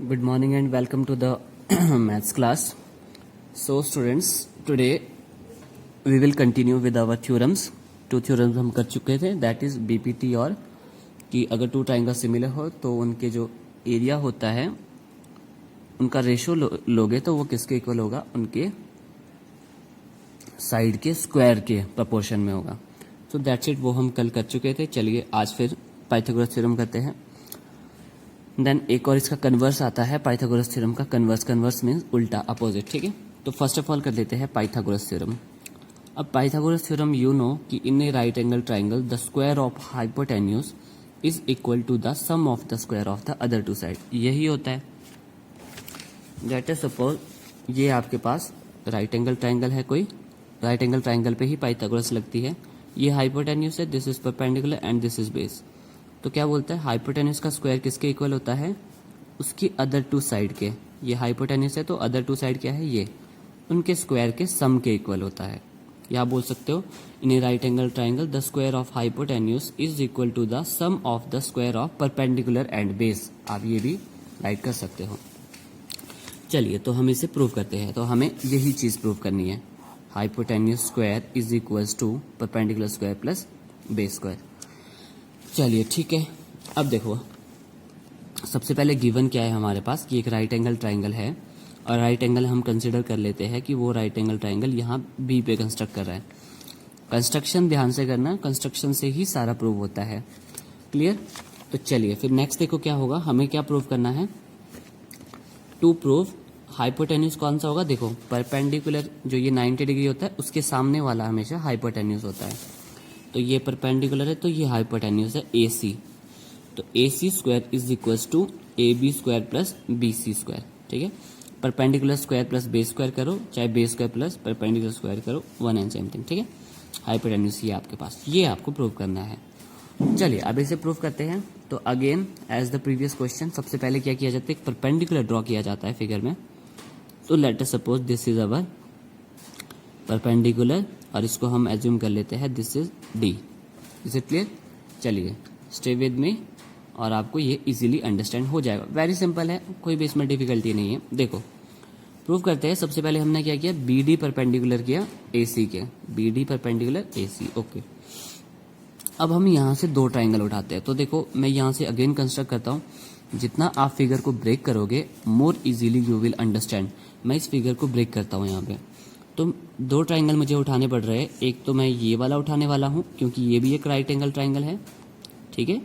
Good morning and welcome to the maths class. So students, today we will continue with our theorems. Two theorems हम कर चुके थे, that is BPT और कि अगर to triangle similar हो तो उनके जो एरिया होता है उनका रेशो लोगे तो वो किसके इक्वल होगा, उनके साइड के स्क्वायर के प्रोपोर्शन में होगा. सो दैट्स इट, वो हम कल कर चुके थे. चलिए आज फिर पाइथागोरस थ्योरम करते हैं. देन एक और इसका कन्वर्स आता है पाइथागोरस थ्योरम का. कन्वर्स मीन्स उल्टा, अपोजिट. ठीक है, तो फर्स्ट ऑफ ऑल कर लेते हैं पाइथागोरस थ्योरम. अब पाइथागोरस थ्योरम यू नो कि in a right angle triangle the square of hypotenuse is equal to the sum of the square of the other two side. यही होता है. Late us suppose ये आपके पास right angle triangle है, कोई right angle triangle पे ही Pythagoras लगती है. ये हाइपोटेन्यूज है, this is perpendicular and this is base. तो क्या बोलता है, हाइपोटेन्यूज का स्क्वायर किसके इक्वल होता है, उसकी अदर टू साइड के. ये हाइपोटेन्यूज है तो अदर टू साइड क्या है, ये उनके स्क्वायर के सम के इक्वल होता है. या बोल सकते हो in a right angle triangle the square of hypotenuse is equal to the sum of the square of perpendicular and base. आप ये भी राइट कर सकते हो. चलिए तो हम इसे प्रूव करते हैं. तो हमें यही चीज प्रूव करनी है, hypotenuse square is equals to perpendicular square plus base square. चलिए ठीक है. अब देखो सबसे पहले गिवन क्या है हमारे पास कि एक राइट एंगल ट्राइंगल है और राइट एंगल हम कंसिडर कर लेते हैं कि वो राइट एंगल ट्राइंगल यहाँ बी पे कंस्ट्रक्ट कर रहा है. कंस्ट्रक्शन ध्यान से करना, कंस्ट्रक्शन से ही सारा प्रूव होता है. क्लियर. तो चलिए फिर नेक्स्ट देखो क्या होगा, हमें क्या प्रूव करना है. टू प्रूव हाइपोटेन्यूज कौन सा होगा, देखो परपेंडिकुलर जो ये 90 डिग्री होता है उसके सामने वाला हमेशा हाइपोटेन्यूज होता है. तो ये परपेंडिकुलर है तो ये हाइपोटेन्यूज है ए सी. तो A C square is equals to A B square plus B C square. ठीक है, perpendicular square plus base square करो, चाहे base square plus perpendicular square करो, वन एंड सेम थिंग. ठीक है, हाइपोटेन्यूज ये आपके पास, ये आपको प्रूव करना है. चलिए अब इसे प्रूव करते हैं. तो again as the previous question, सबसे पहले क्या किया जाता है, एक परपेंडिकुलर ड्रॉ किया जाता है फिगर में. तो late us suppose this is our perpendicular और इसको हम एज्यूम कर लेते हैं this is D. Is it clear. चलिए स्टे विद मी और आपको ये इजीली अंडरस्टैंड हो जाएगा. वेरी सिंपल है, कोई भी इसमें डिफिकल्टी नहीं है. देखो प्रूव करते हैं. सबसे पहले हमने क्या किया, बी डी परपेंडिकुलर किया ए सी के, B D perpendicular A C. Okay, अब हम यहाँ से दो ट्राइंगल उठाते हैं. तो देखो मैं यहाँ से अगेन कंस्ट्रक्ट करता हूँ. जितना आप फिगर को ब्रेक करोगे more easily you will understand. मैं इस फिगर को ब्रेक करता हूँ यहाँ पे. तो दो ट्राइंगल मुझे उठाने पड़ रहे हैं. एक तो मैं ये वाला उठाने वाला हूँ क्योंकि ये भी एक राइट एंगल ट्राइंगल है. ठीक है,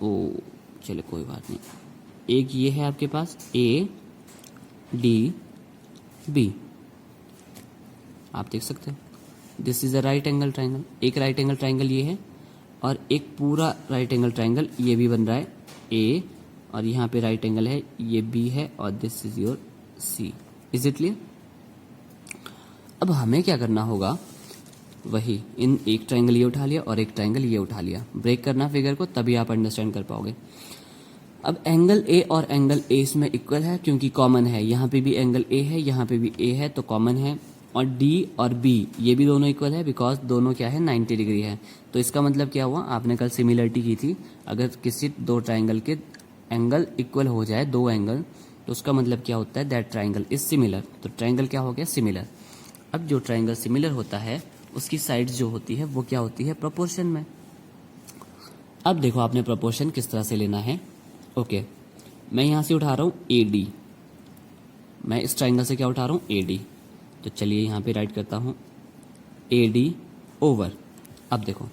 ओ चलो कोई बात नहीं. एक ये है आपके पास ए डी बी, आप देख सकते हो this is a right angle triangle. एक राइट एंगल ट्राइंगल ये है और एक पूरा राइट एंगल ट्राइंगल ये भी बन रहा है ए, और यहाँ पे राइट एंगल है ये बी है और this is your C. Is it clear. अब हमें क्या करना होगा, वही इन एक ट्राइंगल ये उठा लिया और एक ट्राइंगल ये उठा लिया. ब्रेक करना फिगर को, तभी आप अंडरस्टैंड कर पाओगे. अब एंगल ए और एंगल ए इसमें इक्वल है क्योंकि कॉमन है. यहाँ पे भी एंगल ए है, यहाँ पे भी ए है तो कॉमन है. और डी और बी ये भी दोनों इक्वल है बिकॉज दोनों क्या है 90 डिग्री है. तो इसका मतलब क्या हुआ, आपने कल सिमिलरिटी की थी, अगर किसी दो ट्राइंगल के एंगल इक्वल हो जाए, दो एंगल, तो उसका मतलब क्या होता है, दैट ट्राइंगल इज सिमिलर. तो ट्राइंगल क्या हो गया, सिमिलर. अब जो ट्राइंगल सिमिलर होता है उसकी साइड्स जो होती है वो क्या होती है, प्रोपोर्शन में. अब देखो आपने प्रोपोर्शन किस तरह से लेना है. ओके, मैं यहां से उठा रहा हूं ए डी. मैं इस ट्राइंगल से क्या उठा रहा हूं, ए डी. तो चलिए यहां पे राइट करता हूं ए डी ओवर. अब देखो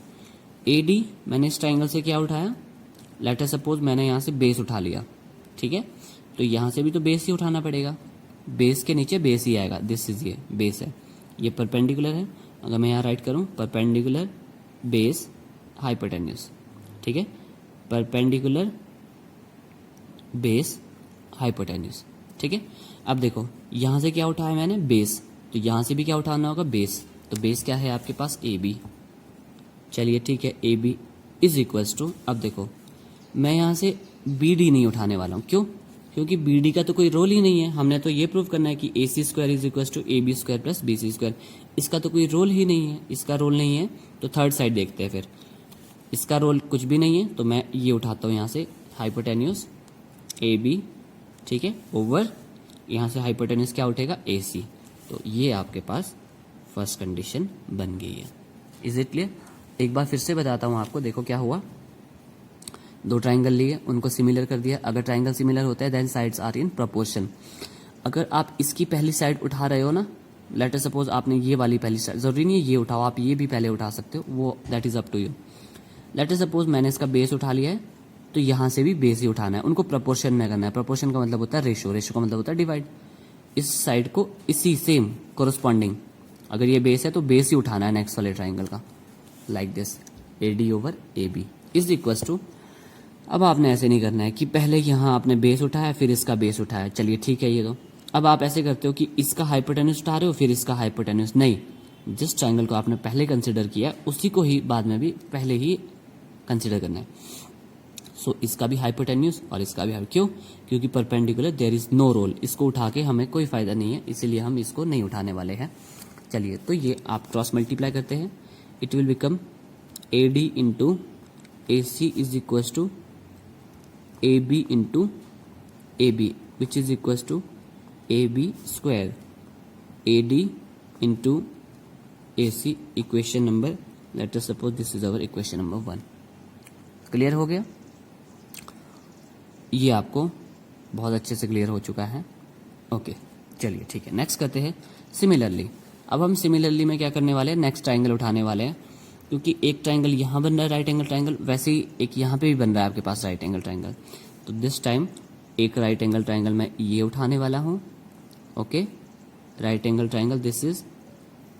ए डी मैंने इस ट्राइंगल से क्या उठाया, लेट अस सपोज मैंने यहां से बेस उठा लिया. ठीक है, तो यहां से भी तो बेस ही उठाना पड़ेगा. बेस के नीचे बेस ही आएगा. दिस इज ये बेस है, ये परपेंडिकुलर है. अगर मैं यहाँ राइट करूँ परपेंडिकुलर बेस हाइपोटेन्यूज. ठीक है, परपेंडिकुलर बेस हाइपोटेन्यूज. ठीक है, अब देखो यहाँ से क्या उठाया मैंने, बेस. तो यहाँ से भी क्या उठाना होगा, बेस. तो बेस क्या है आपके पास, ए बी. चलिए ठीक है, A B is equals to, अब देखो मैं यहाँ से बी डी नहीं उठाने वाला हूँ. क्यों, क्योंकि बी डी का तो कोई रोल ही नहीं है. हमने तो ये प्रूव करना है कि A C square is equal to A B square plus B C square. इसका तो कोई रोल ही नहीं है, इसका रोल नहीं है. तो थर्ड साइड देखते हैं फिर. इसका रोल कुछ भी नहीं है तो मैं ये उठाता हूँ यहाँ से हाइपोटेन्यूज ए बी ठीक है, ओवर यहाँ से हाइपोटेन्यूज क्या उठेगा, AC। तो ये आपके पास फर्स्ट कंडीशन बन गई है। Is it clear? एक बार फिर से बताता हूँ आपको, देखो क्या हुआ, दो ट्राइंगल लिए, उनको सिमिलर कर दिया। अगर ट्राइंगल सिमिलर होता है then sides are in proportion. अगर आप इसकी पहली साइड उठा रहे हो ना, लेट अस सपोज आपने ये वाली पहली साइड, जरूरी नहीं है ये उठाओ, आप ये भी पहले उठा सकते हो, वो that is up to you. Let us suppose मैंने इसका बेस उठा लिया है, तो यहाँ से भी बेस ही उठाना है, उनको प्रोपोर्शन में करना है। प्रोपोर्शन का मतलब होता है रेशो, रेशो का मतलब होता है डिवाइड। इस साइड को इसी सेम कोरस्पॉन्डिंग, अगर ये बेस है तो बेस ही उठाना है नेक्स्ट वाले ट्राइंगल का, like this AD over AB is equal to. अब आपने ऐसे नहीं करना है कि पहले यहाँ आपने बेस उठाया फिर इसका बेस उठाया, चलिए ठीक है ये तो। अब आप ऐसे करते हो कि इसका हाइपोटेन्यूज उठा रहे हो फिर इसका हाइपोटेन्यूज, नहीं, जिस ट्राइंगल को आपने पहले कंसिडर किया उसी को ही बाद में भी पहले ही कंसिडर करना है। सो इसका भी हाइपोटेन्यूज और इसका भी क्यों, क्योंकि perpendicular there is no role, इसको उठा के हमें कोई फायदा नहीं है, इसीलिए हम इसको नहीं उठाने वाले हैं। चलिए तो ये आप क्रॉस मल्टीप्लाई करते हैं, it will become AD into AC is equal to AB into AB which is equal to AB square AD into AC equation number, let us suppose this is our equation number 1। Clear हो गया? ये आपको बहुत अच्छे से clear हो चुका है। ओके चलिए ठीक है, नेक्स्ट करते हैं सिमिलरली। अब हम सिमिलरली में क्या करने वाले हैं, नेक्स्ट ट्राइंगल उठाने वाले हैं, क्योंकि एक ट्राइंगल यहाँ बन रहा है राइट एंगल ट्राइंगल, वैसे ही एक यहाँ पे भी बन रहा है आपके पास राइट एंगल ट्राइंगल। तो दिस टाइम एक राइट एंगल ट्राइंगल मैं ये उठाने वाला हूँ। Okay, right angle triangle this is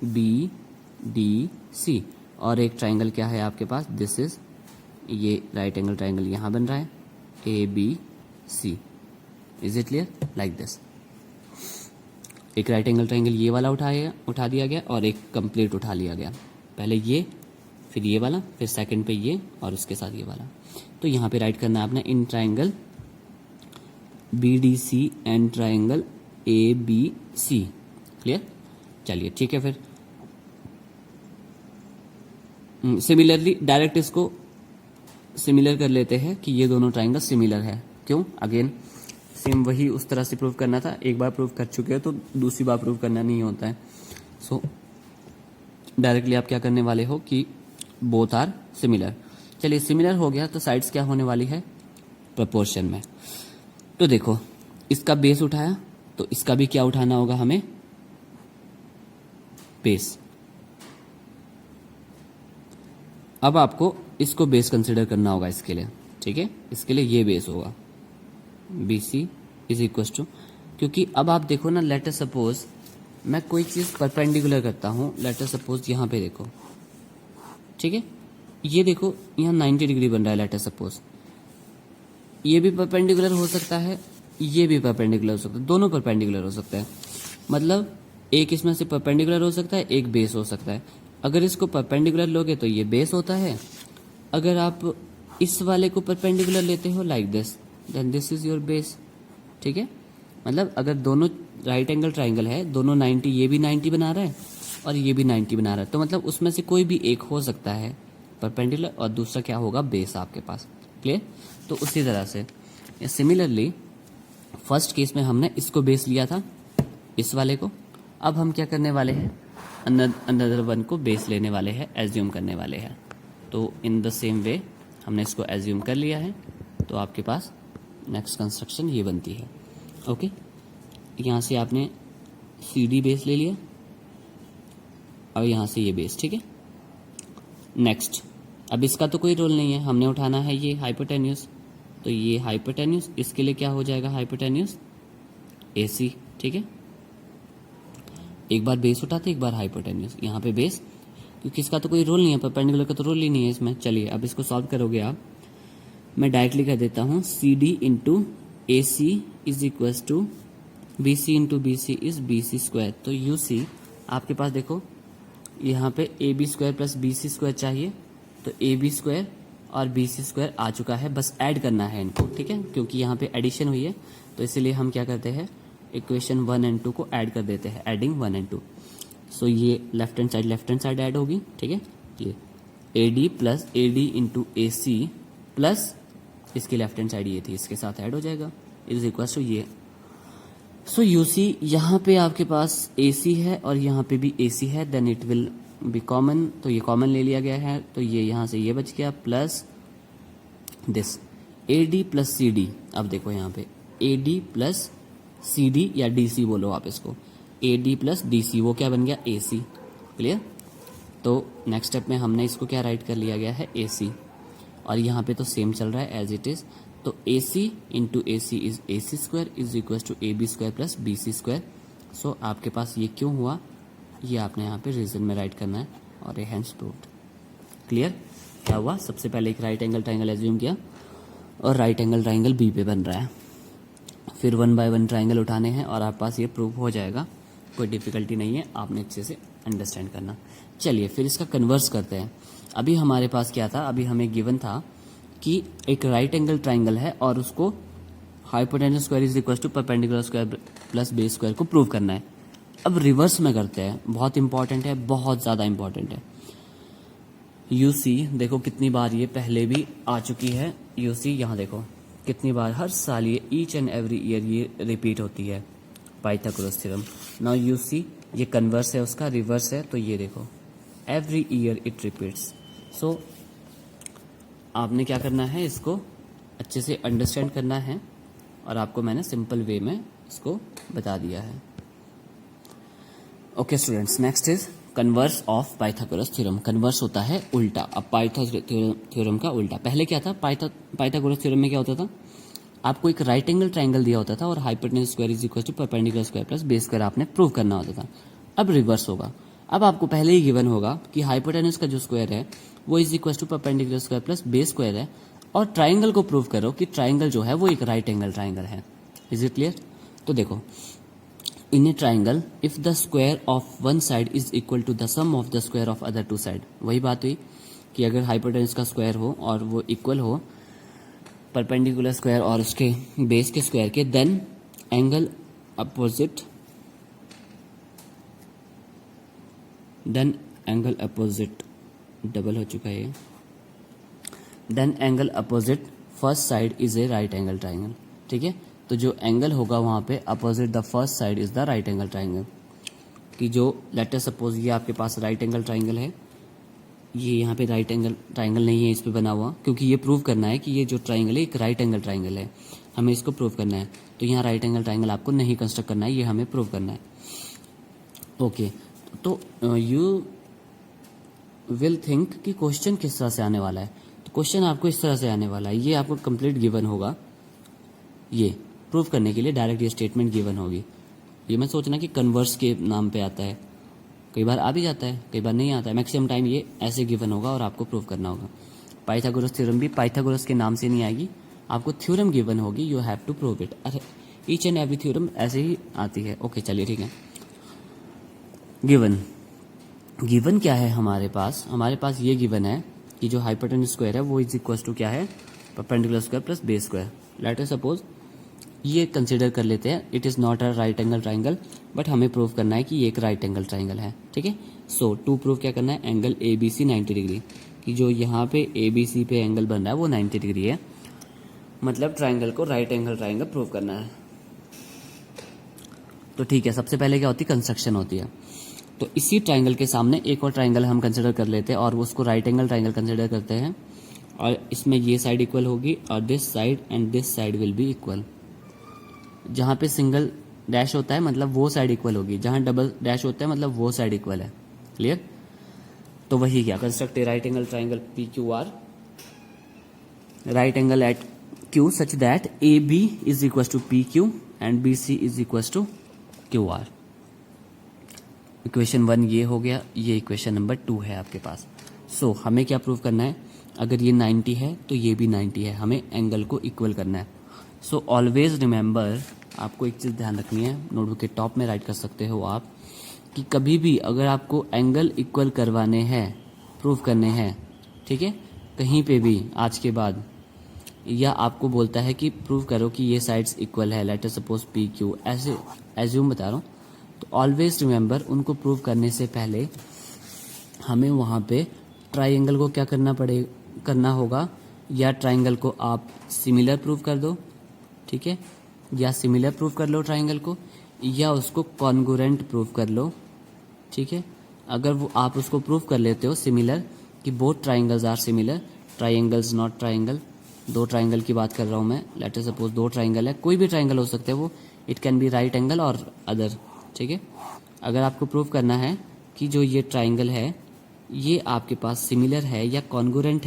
BDC, और एक ट्राइंगल क्या है आपके पास, दिस इज ये राइट एंगल ट्राइंगल यहाँ बन रहा है ABC। Is it clear? Like this, एक राइट एंगल ट्राइंगल ये वाला उठा दिया गया और एक कंप्लीट उठा लिया गया, पहले ये फिर ये वाला फिर सेकंड पे ये और उसके साथ ये वाला। तो यहाँ पे राइट करना है आपने in triangle BDC and triangle ABC। Clear? चलिए ठीक है, फिर सिमिलरली डायरेक्ट इसको सिमिलर कर लेते हैं कि ये दोनों ट्राइंगल सिमिलर है। क्यों? अगेन सेम वही उस तरह से प्रूव करना था, एक बार प्रूव कर चुके हैं तो दूसरी बार प्रूव करना नहीं होता है। सो डायरेक्टली आप क्या करने वाले हो कि बोथ आर सिमिलर। चलिए सिमिलर हो गया तो साइड्स क्या होने वाली है, प्रोपोर्शन में। तो देखो इसका बेस उठाया तो इसका भी क्या उठाना होगा हमें, बेस। अब आपको इसको बेस कंसिडर करना होगा इसके लिए, ठीक है, इसके लिए ये बेस होगा BC इज इक्वल टू, क्योंकि अब आप देखो ना, लेट अस सपोज मैं कोई चीज़ परपेंडिकुलर करता हूँ, लेट अस सपोज यहाँ पे देखो, ठीक है, ये देखो यहाँ 90 डिग्री बन रहा है, लेट अस सपोज ये भी परपेंडिकुलर हो सकता है, ये भी परपेंडिकुलर हो सकता है, दोनों परपेंडिकुलर हो सकता है, मतलब एक इसमें से परपेंडिकुलर हो सकता है, एक बेस हो सकता है। अगर इसको परपेंडिकुलर लोगे तो ये बेस होता है, अगर आप इस वाले को परपेंडिकुलर लेते हो like this, then this is your base. ठीक है, मतलब अगर दोनों राइट एंगल ट्राइंगल है, दोनों 90, ये भी 90 बना रहा है और ये भी 90 बना रहा है, तो मतलब उसमें से कोई भी एक हो सकता है परपेंडिकुलर और दूसरा क्या होगा, बेस आपके पास। क्लियर? तो उसी तरह से सिमिलरली फर्स्ट केस में हमने इसको बेस लिया था, इस वाले को, अब हम क्या करने वाले हैं, अनदर वन को बेस लेने वाले हैं, एज्यूम करने वाले हैं। तो इन द सेम वे हमने इसको एज्यूम कर लिया है, तो आपके पास नेक्स्ट कंस्ट्रक्शन ये बनती है। ओके, यहाँ से आपने CD बेस ले लिया और यहाँ से ये बेस, ठीक है। नेक्स्ट, अब इसका तो कोई रोल नहीं है, हमने उठाना है ये हाइपोटेन्यूज, तो ये हाइपोटेन्यूज, इसके लिए क्या हो जाएगा हाइपोटेन्यूज AC, ठीक है। एक बार बेस उठाते, एक बार हाइपोटेन्यूज, यहाँ पे बेस, क्योंकि इसका तो कोई रोल नहीं है, परपेंडिकुलर का तो रोल ही नहीं है इसमें। चलिए अब इसको सॉल्व करोगे आप, मैं डायरेक्टली कर देता हूँ, CD into AC is equal to BC into BC is BC square. तो UC आपके पास देखो, यहाँ पे AB square plus BC square चाहिए, तो AB स्क्वायर और BC स्क्वायर आ चुका है, बस ऐड करना है इनको, ठीक है, क्योंकि यहाँ पे एडिशन हुई है, तो इसीलिए हम क्या करते हैं, इक्वेशन 1 एंड 2 को ऐड कर देते हैं, एडिंग 1 एंड 2। सो ये लेफ्ट हैंड साइड ऐड होगी, ठीक है। ये AD plus AD into AC plus इसकी लेफ्ट हैंड साइड ये थी, इसके साथ ऐड हो जाएगा, इज इक्वल टू ये सो यू सी यहाँ पे आपके पास ए सी है और यहाँ पे भी ए सी है, then it will be common, तो ये कॉमन ले लिया गया है, तो ये यहाँ से ये बच गया plus this A D plus C D. अब देखो यहाँ पे A D plus C D या डी सी बोलो आप इसको, A D plus D C, वो क्या बन गया ए सी। क्लियर? तो नेक्स्ट स्टेप में हमने इसको क्या राइट कर लिया गया है ए सी, और यहाँ पे तो सेम चल रहा है एज इट इज, तो A C into A C is A C square is equal to A B square plus B C square. So आपके पास ये क्यों हुआ, ये आपने यहाँ पे रीजन में राइट करना है, और ये हैंस प्रूव्ड। क्लियर? क्या हुआ, सबसे पहले एक राइट एंगल ट्राइंगल एज्यूम किया और राइट एंगल ट्राइंगल बी पे बन रहा है, फिर 1 बाय 1 ट्राइंगल उठाने हैं और आपके पास ये प्रूव हो जाएगा, कोई डिफिकल्टी नहीं है, आपने अच्छे से अंडरस्टैंड करना। चलिए फिर इसका कन्वर्स करते हैं। अभी हमारे पास क्या था, अभी हमें गिवन था कि एक राइट एंगल ट्राइंगल है और उसको hypotenuse square is equal to perpendicular square plus base square को प्रूव करना है। अब रिवर्स में करते हैं, बहुत इंपॉर्टेंट है, बहुत ज़्यादा इंपॉर्टेंट है। यू सी देखो कितनी बार ये पहले भी आ चुकी है, यू सी यहाँ देखो कितनी बार, हर साल ये ईच एंड एवरी ईयर ये रिपीट होती है, पाइथागोरस थ्योरम। नाउ यू सी ये कन्वर्स है उसका, रिवर्स है, तो ये देखो एवरी ईयर इट रिपीट्स। सो आपने क्या करना है, इसको अच्छे से अंडरस्टैंड करना है, और आपको मैंने सिंपल वे में इसको बता दिया है। Okay students, next is converse of Pythagoras theorem. Converse होता है उल्टा। अब पाइथागोरस थ्योरम का उल्टा, पहले क्या था, पाइथागोरस थ्योरम में क्या होता था, आपको एक राइट एंगल ट्राइंगल दिया होता था और hypotenuse square is equal to perpendicular square plus base square आपने प्रूव करना होता था। अब रिवर्स होगा, अब आपको पहले ही गिवन होगा कि हाइपोटेन्यूज का जो स्क्वायर है वो is equal to perpendicular square plus base square है, और ट्राइंगल को प्रूव करो कि ट्राइंगल जो है वो एक राइट एंगल ट्राइंगल है। Is it clear? तो देखो, in a triangle if the square of one side is equal to the sum of the square of other two side, वही बात हुई कि अगर हाइपोटेन्यूज का स्क्वायर हो और वो इक्वल हो परपेंडिकुलर स्क्वायर और उसके बेस के स्क्वायर के, देन एंगल अपोजिट डबल हो चुका है, then angle opposite first side is a right angle triangle. ठीक है, तो जो एंगल होगा वहां पे opposite the first side is the right angle triangle. कि जो लेट अस सपोज ये आपके पास राइट एंगल ट्राइंगल है, ये यहाँ पे राइट एंगल ट्राइंगल नहीं है इस पे बना हुआ, क्योंकि ये प्रूव करना है कि ये जो ट्राइंगल है एक राइट एंगल ट्राइंगल है, हमें इसको प्रूव करना है। तो यहाँ राइट एंगल ट्राइंगल आपको नहीं कंस्ट्रक्ट करना है, ये हमें प्रूव करना है। ओके, तो यू विल थिंक कि क्वेश्चन किस तरह से आने वाला है, तो क्वेश्चन आपको इस तरह से आने वाला है, ये आपको कंप्लीट गिवन होगा, ये प्रूव करने के लिए डायरेक्ट ये स्टेटमेंट गिवन होगी। ये मैं सोचना कि कन्वर्स के नाम पे आता है, कई बार आ भी जाता है, कई बार नहीं आता है, मैक्सिमम टाइम ये ऐसे गिवन होगा और आपको प्रूव करना होगा। पाइथागोरस थ्योरम भी पाइथागोरस के नाम से नहीं आएगी, आपको थ्योरम गिवन होगी, you have to prove it. अरे ईच एंड एवरी थ्योरम ऐसे ही आती है। ओके चलिए ठीक है। गिवन क्या है हमारे पास ये गिवन है कि जो हाइपोटेन्यूज स्क्वायर है वो इज इक्वल टू क्या है, perpendicular square plus base square. Late us suppose ये कंसिडर कर लेते हैं, it is not a right angle triangle, but हमें प्रूव करना है कि ये एक राइट एंगल ट्राइंगल है। ठीक है, सो टू प्रूव क्या करना है, angle A B C 90 degree, कि जो यहाँ पे ए बी सी पे एंगल बन रहा है वो 90 डिग्री है, मतलब ट्राइंगल को राइट एंगल ट्राइंगल प्रूव करना है। तो ठीक है, सबसे पहले क्या होती है, कंस्ट्रक्शन होती है। तो इसी ट्राइंगल के सामने एक और ट्राइंगल हम कंसिडर कर लेते हैं और उसको राइट एंगल ट्राइंगल कंसिडर करते हैं, और इसमें ये साइड इक्वल होगी और this side and this side will be equal. जहाँ पे सिंगल डैश होता है मतलब वो साइड इक्वल होगी, जहाँ डबल डैश होता है मतलब वो साइड इक्वल है। क्लियर? तो वही क्या, construct a right angle triangle P Q R, right angle at Q such that A B is equal to P Q and B C is equal to Q R. Equation 1 ये हो गया, ये equation number 2 है आपके पास। सो हमें क्या prove करना है, अगर ये 90 है तो ये भी 90 है, हमें एंगल को इक्वल करना है। सो ऑलवेज रिमेंबर, आपको एक चीज़ ध्यान रखनी है, नोटबुक के टॉप में राइट कर सकते हो आप, कि कभी भी अगर आपको एंगल इक्वल करवाने हैं, प्रूव करने हैं, ठीक है, कहीं पे भी आज के बाद, या आपको बोलता है कि प्रूव करो कि ये साइड्स इक्वल है, late us suppose P Q, ऐसे एज्यूम बता रहा हूँ, तो ऑलवेज रिमेंबर उनको प्रूव करने से पहले हमें वहाँ पे ट्राइंगल को क्या करना होगा, या ट्राइंगल को आप सिमिलर प्रूव कर दो, ठीक है, या सिमिलर प्रूव कर लो ट्राइंगल को, या उसको कॉन्ग्रुएंट प्रूव कर लो, ठीक है। अगर वो आप उसको प्रूव कर लेते हो सिमिलर कि both triangles are similar, triangles not triangle, दो ट्राइंगल की बात कर रहा हूँ मैं, लेट अस सपोज दो ट्राइंगल है, कोई भी ट्राइंगल हो सकते हैं वो, it can be right angle और अदर, ठीक है। अगर आपको प्रूव करना है कि जो ये ट्राइंगल है ये आपके पास सिमिलर है या कॉन्ग्रुएंट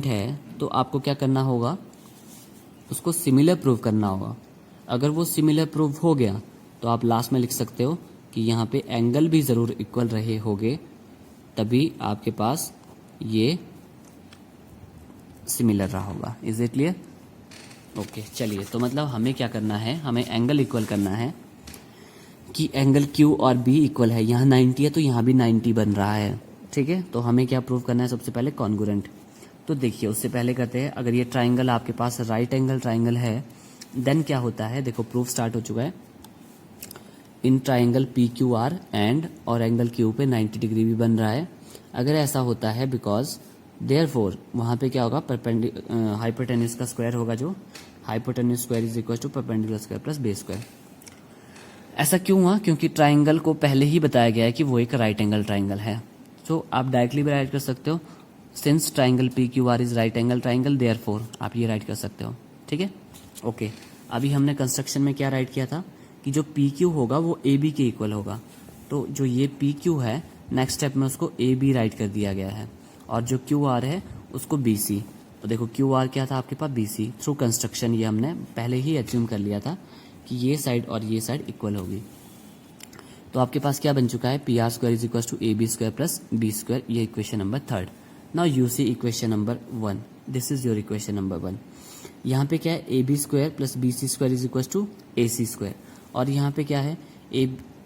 है, तो आपको क्या करना होगा, उसको सिमिलर प्रूव करना होगा। अगर वो सिमिलर प्रूव हो गया तो आप लास्ट में लिख सकते हो कि यहाँ पे एंगल भी ज़रूर इक्वल रहे होंगे, तभी आपके पास ये सिमिलर रहा होगा। Is it clear? ओके, चलिए, तो मतलब हमें क्या करना है, हमें एंगल इक्वल करना है कि एंगल Q और B इक्वल है, यहाँ 90 है तो यहाँ भी 90 बन रहा है, ठीक है। तो हमें क्या प्रूव करना है, सबसे पहले कॉन्ग्रुएंट। तो देखिए उससे पहले करते हैं, अगर ये ट्राइंगल आपके पास राइट एंगल ट्राइंगल है देन क्या होता है, देखो प्रूफ स्टार्ट हो चुका है। इन ट्राइंगल PQR एंड और एंगल Q पे 90 डिग्री भी बन रहा है। अगर ऐसा होता है बिकॉज देयरफॉर वहाँ पे क्या होगा, हाइपोटेन्यूज का स्क्वायर होगा, जो hypotenuse square is equal to perpendicular square plus base square. ऐसा क्यों हुआ, क्योंकि ट्राइंगल को पहले ही बताया गया है कि वो एक राइट एंगल ट्राइंगल है। तो आप डायरेक्टली भी राइट कर सकते हो, since triangle PQR is right angle triangle therefore आप ये राइट कर सकते हो, ठीक है। ओके, अभी हमने कंस्ट्रक्शन में क्या राइट किया था कि जो PQ होगा वो AB के इक्वल होगा। तो जो ये PQ है नेक्स्ट स्टेप में उसको AB राइट कर दिया गया है, और जो QR है उसको BC। तो देखो QR क्या था आपके पास, BC। थ्रू कंस्ट्रक्शन ये हमने पहले ही एज्यूम कर लिया था कि ये साइड और ये साइड इक्वल होगी। तो आपके पास क्या बन चुका है, PR square is equal to AB square plus B square, ये equation number 3। Now you see equation number 1, this is your equation number 1। यहाँ पे क्या है, AB square plus BC square is equal to AC square, और यहाँ पे क्या है,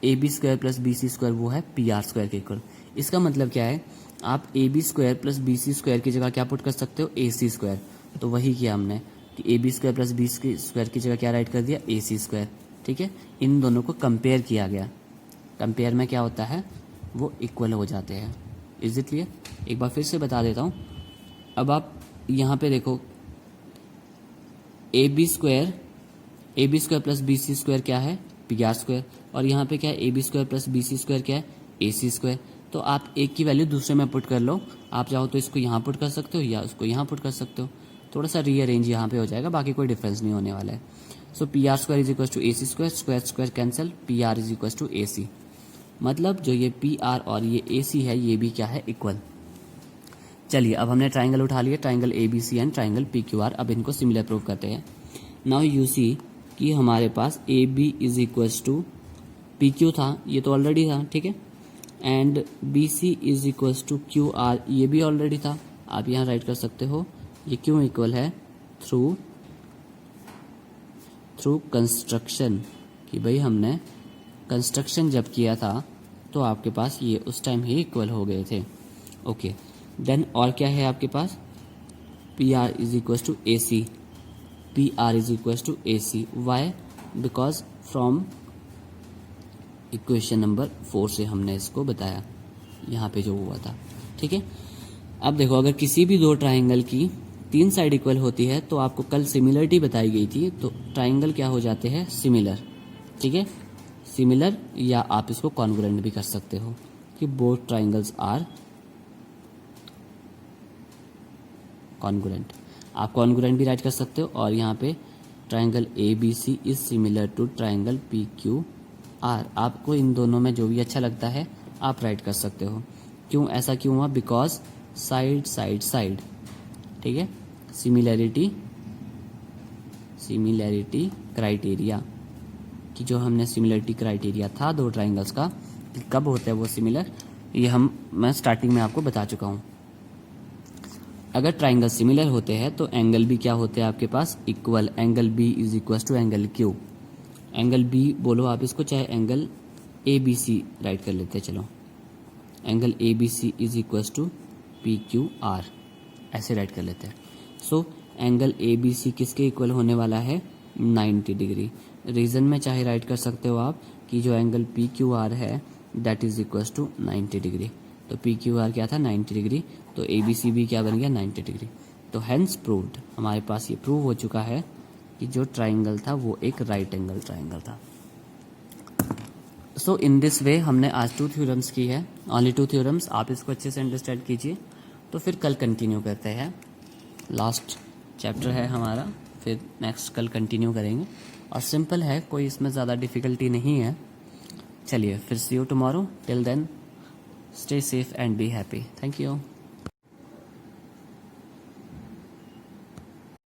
AB square plus BC square वो है PR स्क्वायर के इक्वल। इसका मतलब क्या है, आप AB square plus BC square की जगह क्या पुट कर सकते हो, AC स्क्वायर। तो वही किया हमने कि AB square plus BC square की जगह क्या राइट कर दिया, AC स्क्वायर, ठीक है। इन दोनों को कंपेयर किया गया, कंपेयर में क्या होता है, वो इक्वल हो जाते हैं। Is it clear? एक बार फिर से बता देता हूँ। अब आप यहाँ पे देखो, AB square plus BC square क्या है, PR स्क्वायर, और यहाँ पे क्या है, AB square plus BC square क्या है, AC स्क्वायर। तो आप एक की वैल्यू दूसरे में पुट कर लो, आप चाहो तो इसको यहाँ पुट कर सकते हो या उसको यहाँ पुट कर सकते हो, थोड़ा सा रीअरेंज यहाँ पे हो जाएगा, बाकी कोई डिफरेंस नहीं होने वाला है। So PR square is equal to AC square, square square cancel, PR is equal to AC। मतलब जो ये PR और ये AC है ये भी क्या है, इक्वल। चलिए अब हमने ट्राइंगल उठा लिया, triangle ABC and triangle PQR। अब इनको सिमिलर प्रूव करते हैं। नाउ यू सी कि हमारे पास AB is equal to PQ था, ये तो ऑलरेडी था, ठीक है, and BC is equal to QR, ये भी ऑलरेडी था। आप यहाँ राइट कर सकते हो, ये क्यों इक्वल है, थ्रू कंस्ट्रक्शन, कि भाई हमने कंस्ट्रक्शन जब किया था तो आपके पास ये उस टाइम ही इक्वल हो गए थे। ओके, देन और क्या है आपके पास, PR is equal to AC, PR is equal to AC। Why, because from equation number 4 से हमने इसको बताया, यहाँ पे जो हुआ था, ठीक है। अब देखो, अगर किसी भी दो ट्राइंगल की तीन साइड इक्वल होती है तो आपको कल सिमिलरिटी बताई गई थी, तो ट्राइंगल क्या हो जाते हैं, सिमिलर, ठीक है, सिमिलर, या आप इसको कॉन्ग्रुएंट भी कर सकते हो कि बोथ ट्राइंगल्स आर कॉन्ग्रुएंट। आप कॉन्ग्रुएंट भी राइट कर सकते हो, और यहाँ पे triangle ABC is similar to triangle PQR। आपको इन दोनों में जो भी अच्छा लगता है आप राइट कर सकते हो। क्यों, ऐसा क्यों हुआ, बिकॉज साइड साइड साइड, ठीक है, सिमिलैरिटी क्राइटेरिया, कि जो हमने सिमिलरिटी क्राइटेरिया था दो ट्राइंगल्स का कि कब होता है वो सिमिलर, ये मैं स्टार्टिंग में आपको बता चुका हूँ। अगर ट्राइंगल सिमिलर होते हैं तो एंगल भी क्या होते हैं आपके पास, equal. Angle B is equal to angle Q, angle B बोलो आप इसको, चाहे एंगल ABC राइट कर लेते हैं, चलो, angle ABC is equal to PQR, ऐसे राइट कर लेते हैं। सो एंगल ABC किसके इक्वल होने वाला है, 90 डिग्री। रीजन में चाहे राइट कर सकते हो आप कि जो एंगल PQR है that is equal to 90 degree. तो PQR क्या था, 90 डिग्री, तो ABC भी क्या बन गया, 90 डिग्री। तो हेंस प्रूव्ड, हमारे पास ये प्रूव हो चुका है कि जो ट्राइंगल था वो एक राइट एंगल ट्राइंगल था। सो इन दिस वे हमने आज 2 थ्योरम्स की है, ओनली 2 थ्योरम्स। आप इसको अच्छे से अंडरस्टैंड कीजिए, तो फिर कल कंटिन्यू करते हैं। लास्ट चैप्टर है हमारा, फिर नेक्स्ट कल कंटिन्यू करेंगे। और सिंपल है, कोई इसमें ज़्यादा डिफ़िकल्टी नहीं है। चलिए फिर see you tomorrow, till then stay safe and be happy. Thank you.